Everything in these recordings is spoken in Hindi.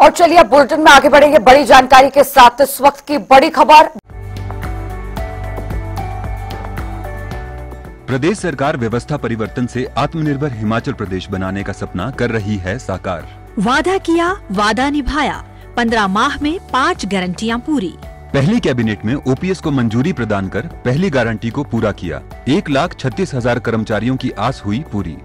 और चलिए अब बुलेटिन में आगे बढ़ेंगे बड़ी जानकारी के साथ। इस वक्त की बड़ी खबर। प्रदेश सरकार व्यवस्था परिवर्तन से आत्मनिर्भर हिमाचल प्रदेश बनाने का सपना कर रही है साकार। वादा किया, वादा निभाया। 15 माह में 5 गारंटियां पूरी। पहली कैबिनेट में ओपीएस को मंजूरी प्रदान कर पहली गारंटी को पूरा किया। 1,36,000 कर्मचारियों की आस हुई पूरी।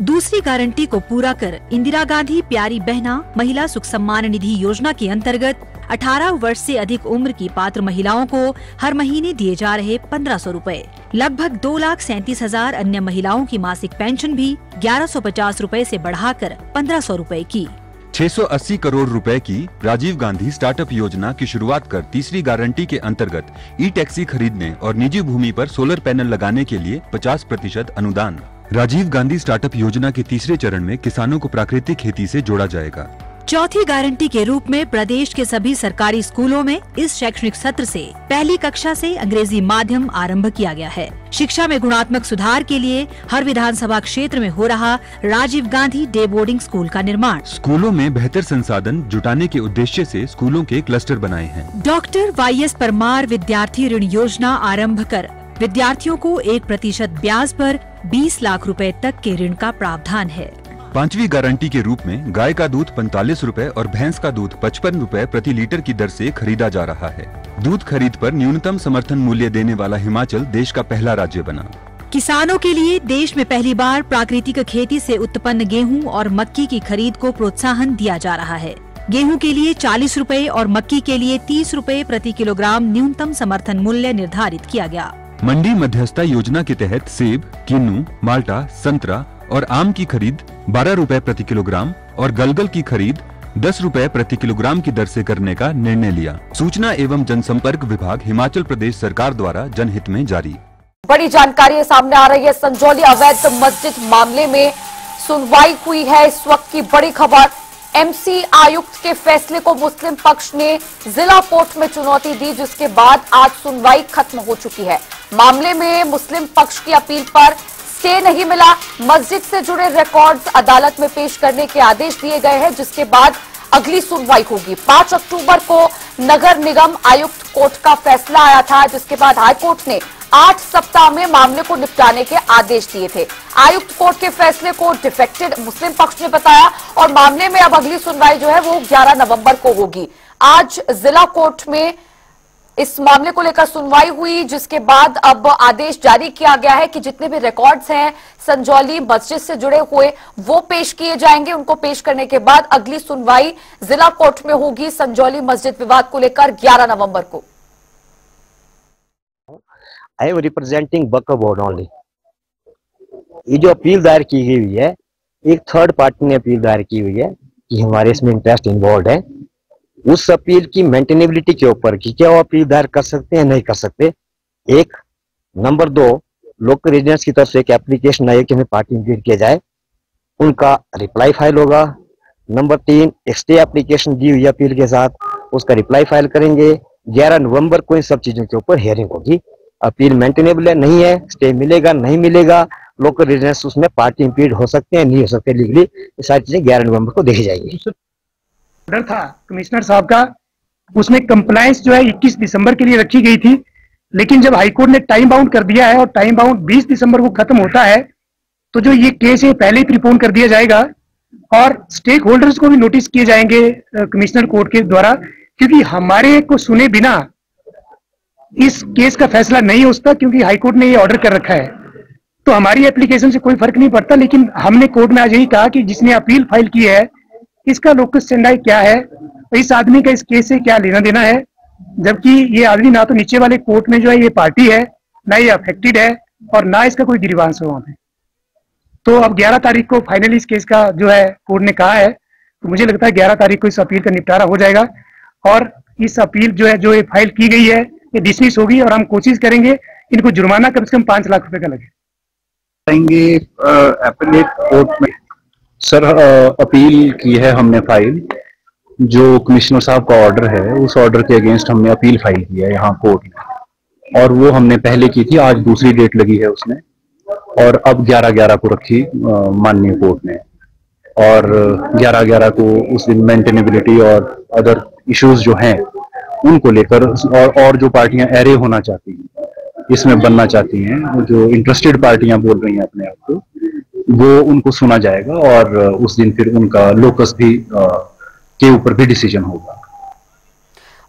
दूसरी गारंटी को पूरा कर इंदिरा गांधी प्यारी बहना महिला सुख सम्मान निधि योजना के अंतर्गत 18 वर्ष से अधिक उम्र की पात्र महिलाओं को हर महीने दिए जा रहे 1,500 रूपए। लगभग 2,37,000 अन्य महिलाओं की मासिक पेंशन भी 1,150 रूपए से बढ़ाकर 1,500 रूपए की। 680 करोड़ रुपए की राजीव गांधी स्टार्टअप योजना की शुरुआत कर तीसरी गारंटी के अंतर्गत ई टैक्सी खरीदने और निजी भूमि पर सोलर पैनल लगाने के लिए 50% अनुदान। राजीव गांधी स्टार्टअप योजना के तीसरे चरण में किसानों को प्राकृतिक खेती से जोड़ा जाएगा। चौथी गारंटी के रूप में प्रदेश के सभी सरकारी स्कूलों में इस शैक्षणिक सत्र से पहली कक्षा से अंग्रेजी माध्यम आरंभ किया गया है। शिक्षा में गुणात्मक सुधार के लिए हर विधानसभा क्षेत्र में हो रहा Rajiv Gandhi day boarding school का निर्माण। स्कूलों में बेहतर संसाधन जुटाने के उद्देश्य से स्कूलों के क्लस्टर बनाए हैं। डॉक्टर YS परमार विद्यार्थी ऋण योजना आरंभ कर विद्यार्थियों को 1% ब्याज पर 20 लाख रुपए तक के ऋण का प्रावधान है। पांचवी गारंटी के रूप में गाय का दूध 45 रुपए और भैंस का दूध 55 रुपए प्रति लीटर की दर से खरीदा जा रहा है। दूध खरीद पर न्यूनतम समर्थन मूल्य देने वाला हिमाचल देश का पहला राज्य बना। किसानों के लिए देश में पहली बार प्राकृतिक खेती से उत्पन्न गेहूं और मक्की की खरीद को प्रोत्साहन दिया जा रहा है। गेहूं के लिए 40 रुपए और मक्की के लिए 30 रुपए प्रति किलोग्राम न्यूनतम समर्थन मूल्य निर्धारित किया गया। मंडी मध्यस्थता योजना के तहत सेब, किन्नू, माल्टा, संतरा और आम की खरीद 12 रुपए प्रति किलोग्राम और गलगल की खरीद 10 रुपए प्रति किलोग्राम की दर से करने का निर्णय लिया। सूचना एवं जनसंपर्क विभाग हिमाचल प्रदेश सरकार द्वारा जनहित में जारी। बड़ी जानकारी सामने आ रही है। संजौली अवैध मस्जिद मामले में सुनवाई हुई है। इस वक्त की बड़ी खबर। एमसी आयुक्त के फैसले को मुस्लिम पक्ष ने जिला कोर्ट में चुनौती दी, जिसके बाद आज सुनवाई खत्म हो चुकी है। मामले में मुस्लिम पक्ष की अपील पर स्टे नहीं मिला। मस्जिद से जुड़े रिकॉर्ड्स अदालत में पेश करने के आदेश दिए गए हैं, जिसके बाद अगली सुनवाई होगी। 5 अक्टूबर को नगर निगम आयुक्त कोर्ट का फैसला आया था, जिसके बाद हाईकोर्ट ने 8 सप्ताह में मामले को निपटाने के आदेश दिए थे। आयुक्त कोर्ट के फैसले को डिफेक्टेड मुस्लिम पक्ष ने बताया और मामले में अब अगली सुनवाई जो है वो 11 नवंबर को होगी। आज जिला कोर्ट में इस मामले को लेकर सुनवाई हुई, जिसके बाद अब आदेश जारी किया गया है कि जितने भी रिकॉर्ड्स हैं संजौली मस्जिद से जुड़े हुए वो पेश किए जाएंगे। उनको पेश करने के बाद अगली सुनवाई जिला कोर्ट में होगी संजौली मस्जिद विवाद को लेकर 11 नवंबर को। I am representing Waqf board only. ये जो अपील दायर की गई हुई है, एक थर्ड पार्टी ने अपील दायर की हुई है कि हमारे इसमें इंटरेस्ट इन्वॉल्व है। उस अपील की मेंटेनेबिलिटी के ऊपर कि क्या वो अपील दायर कर सकते हैं नहीं कर सकते, एक। नंबर 2, लोकल रेजिडेंट्स की तरफ से एक एप्लीकेशन आई कि हमें पार्टी इंप्लीड किया जाए, उनका रिप्लाई फाइल होगा। नंबर 3, एक स्टे एप्लीकेशन दी हुई अपील के साथ, उसका रिप्लाई फाइल करेंगे। 11 नवंबर को इन सब चीजों के ऊपर हियरिंग होगी। अपील मेंटेनेबल है नहीं है, स्टे मिलेगा नहीं मिलेगा, लोकल रेजिडेंट्स उसमें पार्टी इंप्लीड हो सकते हैं नहीं हो सकते लीगली, ये सारी चीजें 11 नवंबर को देखी जाएंगी। ऑर्डर था कमिश्नर साहब का, उसमें कंप्लायंस जो है 21 दिसंबर के लिए रखी गई थी, लेकिन जब हाईकोर्ट ने टाइम बाउंड कर दिया है और टाइम बाउंड 20 दिसंबर को खत्म होता है, तो जो ये केस है पहले ही प्रीपोन कर दिया जाएगा और स्टेक होल्डर्स को भी नोटिस किए जाएंगे कमिश्नर कोर्ट के द्वारा, क्योंकि हमारे को सुने बिना इस केस का फैसला नहीं हो सकता, क्योंकि हाईकोर्ट ने ये ऑर्डर कर रखा है। तो हमारी एप्लीकेशन से कोई फर्क नहीं पड़ता, लेकिन हमने कोर्ट में आज यही कहा कि जिसने अपील फाइल की है इसका लोकस स्टैंडाई क्या है, इस आदमी का इस केस से क्या लेना देना है, जबकि ये आदमी ना तो नीचे वाले कोर्ट में जो है ये पार्टी है, ना ये अफेक्टेड है और ना इसका कोई ग्रीवांस है वहां पे। तो अब 11 तारीख को फाइनली इस केस का जो है कोर्ट ने कहा है, तो मुझे लगता है 11 तारीख को इस अपील का निपटारा हो जाएगा और इस अपील जो है जो ये फाइल की गई है ये डिसमिस होगी और हम कोशिश करेंगे इनको जुर्माना कम से कम 5 लाख रुपए का लगे। अपीलेट कोर्ट में सर अपील की है हमने फाइल, जो कमिश्नर साहब का ऑर्डर है उस ऑर्डर के अगेंस्ट हमने अपील फाइल की है यहाँ कोर्ट में, और वो हमने पहले की थी, आज दूसरी डेट लगी है उसमें और अब 11/11 को रखी माननीय कोर्ट ने। और 11/11 को उस दिन मेंटेनेबिलिटी और अदर इश्यूज जो हैं उनको लेकर और जो पार्टियां एरे होना चाहती हैं, इसमें बनना चाहती हैं, जो इंटरेस्टेड पार्टियां बोल रही हैं अपने आप को, वो उनको सुना जाएगा और उस दिन फिर उनका लोकस भी के ऊपर भी डिसीजन होगा।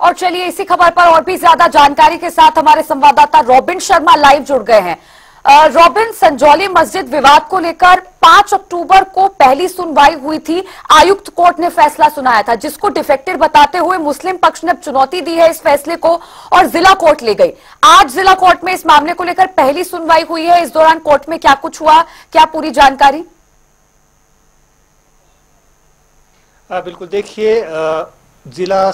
और चलिए इसी खबर पर और भी ज्यादा जानकारी के साथ हमारे संवाददाता रॉबिन शर्मा लाइव जुड़ गए हैं। रॉबिन, संजौली मस्जिद विवाद को लेकर 5 अक्टूबर को पहली सुनवाई हुई थी। आयुक्त कोर्ट ने फैसला सुनाया था जिसको डिफेक्टेड बताते हुए मुस्लिम पक्ष ने अब चुनौती दी है इस फैसले को और जिला कोर्ट ले गई। आज जिला कोर्ट में इस मामले को लेकर पहली सुनवाई हुई है। इस दौरान कोर्ट में क्या कुछ हुआ, क्या पूरी जानकारी? बिल्कुल, देखिए जिला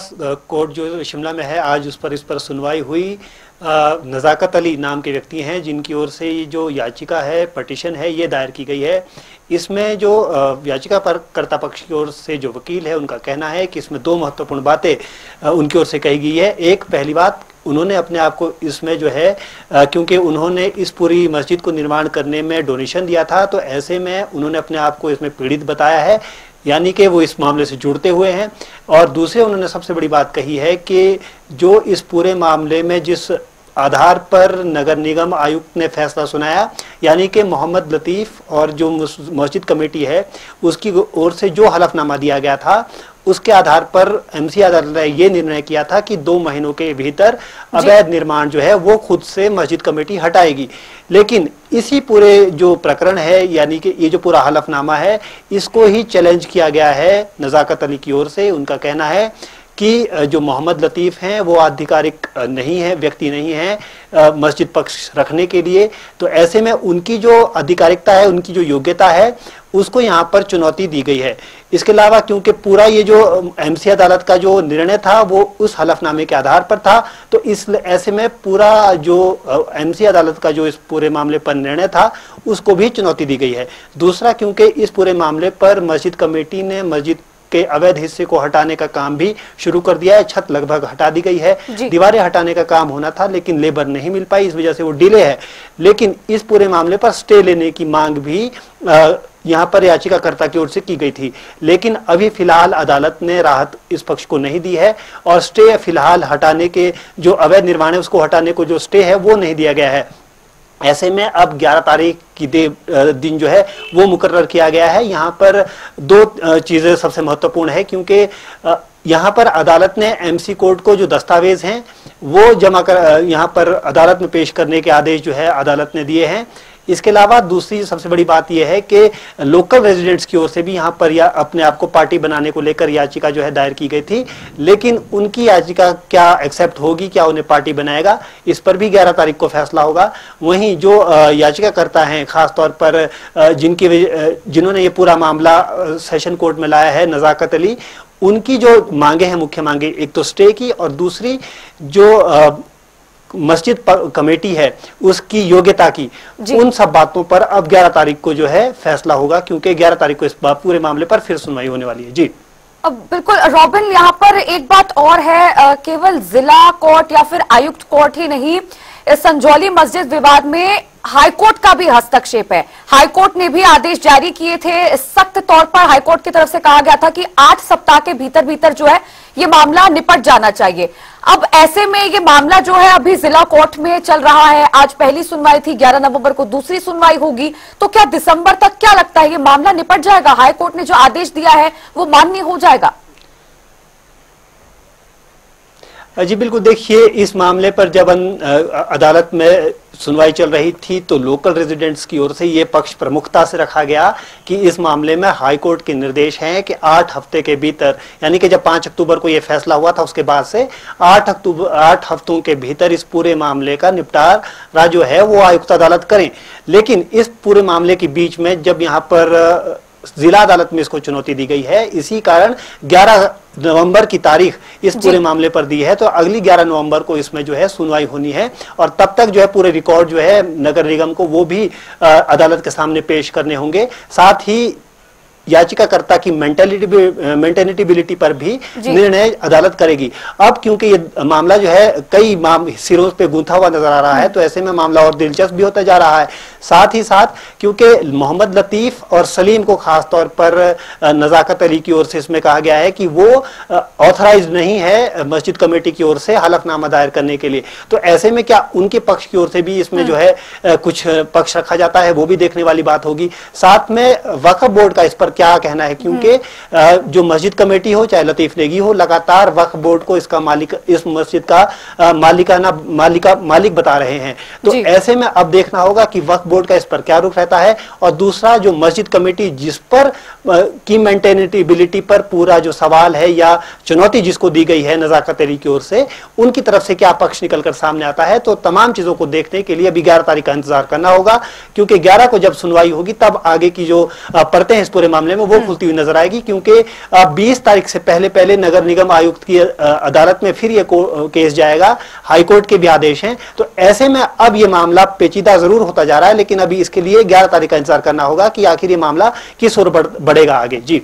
कोर्ट जो शिमला में है, आज इस पर सुनवाई हुई। नज़ाकत अली नाम के व्यक्ति हैं जिनकी ओर से ये जो याचिका है, पटिशन है, ये दायर की गई है। इसमें जो याचिका पर कर्ता पक्ष की ओर से जो वकील है उनका कहना है कि इसमें 2 महत्वपूर्ण बातें उनकी ओर से कही गई है। एक, पहली बात, उन्होंने अपने आप को इसमें जो है क्योंकि उन्होंने इस पूरी मस्जिद को निर्माण करने में डोनेशन दिया था, तो ऐसे में उन्होंने अपने आप को इसमें पीड़ित बताया है, यानी कि वो इस मामले से जुड़ते हुए हैं। और दूसरे, उन्होंने सबसे बड़ी बात कही है कि जो इस पूरे मामले में जिस आधार पर नगर निगम आयुक्त ने फैसला सुनाया, यानी कि मोहम्मद लतीफ़ और जो मस्जिद कमेटी है उसकी ओर से जो हलफनामा दिया गया था, उसके आधार पर एमसी अदालत ने ये निर्णय किया था कि 2 महीनों के भीतर अवैध निर्माण जो है वो खुद से मस्जिद कमेटी हटाएगी। लेकिन इसी पूरे जो प्रकरण है, यानी कि ये जो पूरा हलफनामा है, इसको ही चैलेंज किया गया है नज़ाकत अली की ओर से। उनका कहना है कि जो मोहम्मद लतीफ़ हैं वो आधिकारिक नहीं है, व्यक्ति नहीं है मस्जिद पक्ष रखने के लिए, तो ऐसे में उनकी जो आधिकारिकता है, उनकी जो योग्यता है, उसको यहाँ पर चुनौती दी गई है। इसके अलावा क्योंकि पूरा ये जो एमसी अदालत का जो निर्णय था वो उस हलफनामे के आधार पर था, तो इस ऐसे में पूरा जो एमसी अदालत का जो इस पूरे मामले पर निर्णय था उसको भी चुनौती दी गई है। दूसरा, क्योंकि इस पूरे मामले पर मस्जिद कमेटी ने मस्जिद के अवैध हिस्से को हटाने का काम भी शुरू कर दिया है। छत लगभग हटा दी गई है, दीवारें हटाने का काम होना था लेकिन लेबर नहीं मिल पाई, इस वजह से वो डिले है। लेकिन इस पूरे मामले पर स्टे लेने की मांग भी यहाँ पर याचिकाकर्ता की ओर से की गई थी, लेकिन अभी फिलहाल अदालत ने राहत इस पक्ष को नहीं दी है और स्टे फिलहाल हटाने के जो अवैध निर्माण है उसको हटाने को जो स्टे है वो नहीं दिया गया है। ऐसे में अब 11 तारीख की दिन जो है वो मुकर्रर किया गया है। यहाँ पर 2 चीजें सबसे महत्वपूर्ण है, क्योंकि यहाँ पर अदालत ने एमसी कोर्ट को जो दस्तावेज हैं वो जमा कर यहाँ पर अदालत में पेश करने के आदेश जो है अदालत ने दिए हैं। इसके अलावा दूसरी सबसे बड़ी बात यह है कि लोकल रेजिडेंट्स की ओर से भी यहाँ पर या अपने आप को पार्टी बनाने को लेकर याचिका जो है दायर की गई थी, लेकिन उनकी याचिका क्या एक्सेप्ट होगी, क्या उन्हें पार्टी बनाएगा, इस पर भी 11 तारीख को फैसला होगा। वहीं जो याचिकाकर्ता हैं, खासतौर पर जिन्होंने ये पूरा मामला सेशन कोर्ट में लाया है, नज़ाकत अली, उनकी जो मांगे हैं, मुख्य मांगे, एक तो स्टे की और दूसरी जो मस्जिद कमेटी है उसकी योग्यता की, उन सब बातों पर अब 11 तारीख को जो है फैसला होगा, क्योंकि 11 तारीख को इस पूरे मामले पर फिर सुनवाई होने वाली है। जी बिल्कुल रॉबिन, यहाँ पर एक बात और है, केवल जिला कोर्ट या फिर आयुक्त कोर्ट ही नहीं, इस संजौली मस्जिद विवाद में हाईकोर्ट का भी हस्तक्षेप है। हाईकोर्ट ने भी आदेश जारी किए थे। सख्त तौर पर हाईकोर्ट की तरफ से कहा गया था कि 8 सप्ताह के भीतर जो है ये मामला निपट जाना चाहिए। अब ऐसे में ये मामला जो है अभी जिला कोर्ट में चल रहा है। आज पहली सुनवाई थी, 11 नवंबर को दूसरी सुनवाई होगी, तो क्या दिसंबर तक क्या लगता है ये मामला निपट जाएगा? हाईकोर्ट ने जो आदेश दिया है वो मान्य हो जाएगा? जी बिल्कुल, देखिए इस मामले पर जब अदालत में सुनवाई चल रही थी तो लोकल रेजिडेंट्स की ओर से ये पक्ष प्रमुखता से रखा गया कि इस मामले में हाई कोर्ट के निर्देश हैं कि 8 हफ्ते के भीतर, यानी कि जब 5 अक्टूबर को ये फैसला हुआ था उसके बाद से 8 हफ्तों के भीतर इस पूरे मामले का निपटारा जो है वो आयुक्त अदालत करें। लेकिन इस पूरे मामले के बीच में जब यहाँ पर जिला अदालत में इसको चुनौती दी गई है, इसी कारण 11 नवंबर की तारीख इस पूरे मामले पर दी है, तो अगली 11 नवंबर को इसमें जो है सुनवाई होनी है और तब तक जो है पूरे रिकॉर्ड जो है नगर निगम को वो भी अदालत के सामने पेश करने होंगे। साथ ही याचिकाकर्ता की मेंटेनेबिलिटी पर भी निर्णय अदालत करेगी। अब क्योंकि ये मामला जो है कई सिरों पे गूंथा हुआ नजर आ रहा है, तो ऐसे में मामला और दिलचस्प भी होता जा रहा है। साथ ही साथ क्योंकि मोहम्मद लतीफ और सलीम को खास तौर पर नजाकत अली की ओर से इसमें कहा गया है कि वो ऑथराइज नहीं है मस्जिद कमेटी की ओर से हलफनामा दायर करने के लिए, तो ऐसे में क्या उनके पक्ष की ओर से भी इसमें जो है कुछ पक्ष रखा जाता है, वो भी देखने वाली बात होगी। साथ में वक्फ बोर्ड का इस पर क्या कहना है, क्योंकि जो मस्जिद कमेटी हो चाहे लतीफ नेगी हो, लगातार वक्फ बोर्ड को इसका मालिक, इस मस्जिद का मालिक बता रहे हैं। तो ऐसे में अब देखना होगा कि वक्फ बोर्ड का इस पर क्या रुख रहता है, और दूसरा जो मस्जिद कमेटी जिस पर की मेंटेनेबिलिटी पर पूरा जो सवाल है या चुनौती जिसको दी गई है नजाकत अली की ओर से, उनकी तरफ से क्या पक्ष निकलकर सामने आता है। तो तमाम चीजों को देखने के लिए अभी 11 तारीख का इंतजार करना होगा, क्योंकि 11 को जब सुनवाई होगी तब आगे की जो परतें हैं इस पूरे मामले में वो खुलती हुई नजर आएगी, क्योंकि 20 तारीख से पहले नगर निगम आयुक्त की अदालत में फिर ये केस जाएगा, हाईकोर्ट के भी आदेश हैं। तो ऐसे में अब ये मामला पेचीदा जरूर होता जा रहा है, लेकिन अभी इसके लिए 11 तारीख का इंतजार करना होगा कि आखिर ये मामला किस ओर बढ़ेगा आगे। जी।